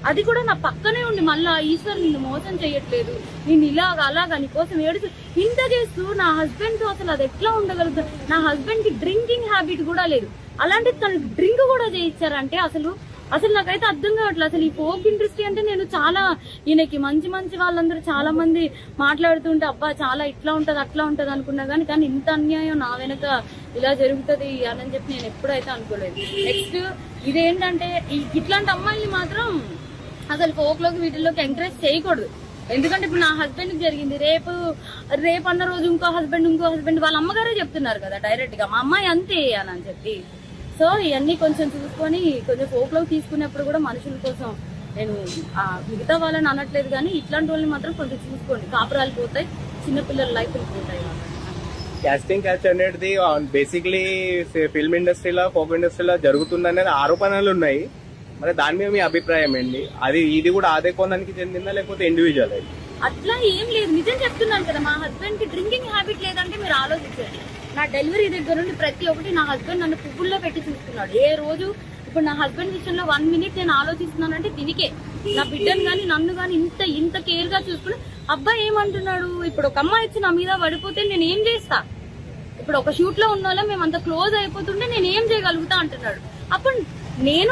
అది కూడా నా పక్కనే ఉండి మళ్ళా ఈశ్వర్ నిన్ను మోసం చేయట్లేదు, నేను అలాగా నీకోసం ఏడుచు ఇంత చేస్తూ నా హస్బెండ్ తో అసలు అది ఎట్లా ఉండగలుగుతారు? నా హస్బెండ్ కి డ్రింకింగ్ హ్యాబిట్ కూడా లేదు, అలాంటి తనకి డ్రింక్ కూడా చేయించారంటే అసలు నాకైతే అర్థం కావట్లేదు. అసలు ఈ ఫోక్ ఇండస్ట్రీ అంటే నేను చాలా ఈయనకి మంచి వాళ్ళందరూ చాలా మంది మాట్లాడుతుంటే అబ్బా చాలా ఇట్లా ఉంటది అట్లా ఉంటది అనుకున్నా కానీ ఇంత అన్యాయం నా వెనక ఇలా జరుగుతుంది అని చెప్పి నేను ఎప్పుడైతే అనుకోలేదు. నెక్స్ట్ ఇదేంటంటే ఇట్లాంటి అమ్మాయిని మాత్రం అసలు ఫోక్ లోకి వీటిల్లోకి ఎంకరేజ్ చేయకూడదు. ఎందుకంటే ఇప్పుడు నా హస్బెండ్ కి జరిగింది, రేపు అన్న రోజు ఇంకో హస్బెండ్ వాళ్ళ అమ్మగారే చెప్తున్నారు కదా డైరెక్ట్ గా మా అమ్మాయి అంతే అని చెప్పి. సో ఇవన్నీ కొంచెం చూసుకొని కొంచెం ఫోక్ లోకి తీసుకునేప్పుడు కూడా మనుషుల కోసం నేను మిగతా వాళ్ళని అనట్లేదు కానీ ఇట్లాంటి వాళ్ళని మాత్రం కొంచెం చూసుకోండి, కాపురాలు పోతాయి, చిన్నపిల్లల లైఫ్లు పోతాయి. క్యాస్టింగ్ క్యాచ్ అనేది బేసిక్లీ ఫిల్మ్ ఇండస్ట్రీలో ఫోక్ ఇండస్ట్రీలో జరుగుతుందనేది ఆరోపణలు ఉన్నాయి. మరి దాని మీద మీ అభిప్రాయం ఏంటి? ఇది కూడా అదే కోణానికి చెందిందా లేకపోతే ఇండివిజువల్? అట్లా ఏం లేదు, నిజం చెప్తున్నాను కదా. మా హస్బెండ్ కి డ్రింకింగ్ హ్యాబిట్ లేదంటే మీరు ఆలోచించండి. నా డెలివరీ దగ్గర నుండి ప్రతి ఒక్కటి నా హస్బెండ్ నన్ను పువ్వుల్లో పెట్టి చూస్తున్నాడు. ఏ రోజు ఇప్పుడు నా హస్బెండ్ విషయంలో 1 minute నేను ఆలోచిస్తున్నానంటే దీనికే, నా బిడ్డను గాని నన్ను గాని ఇంత కేర్ గా చూసుకుని అబ్బాయి ఏమంటున్నాడు, ఇప్పుడు ఒక అమ్మాయి వచ్చి నా మీద పడిపోతే నేను ఏం చేస్తా, ఇప్పుడు ఒక షూట్ లో ఉన్న వాళ్ళం మేము అంత క్లోజ్ అయిపోతుంటే నేను ఏం చేయగలుగుతా అంటున్నాడు. అప్పుడు నేను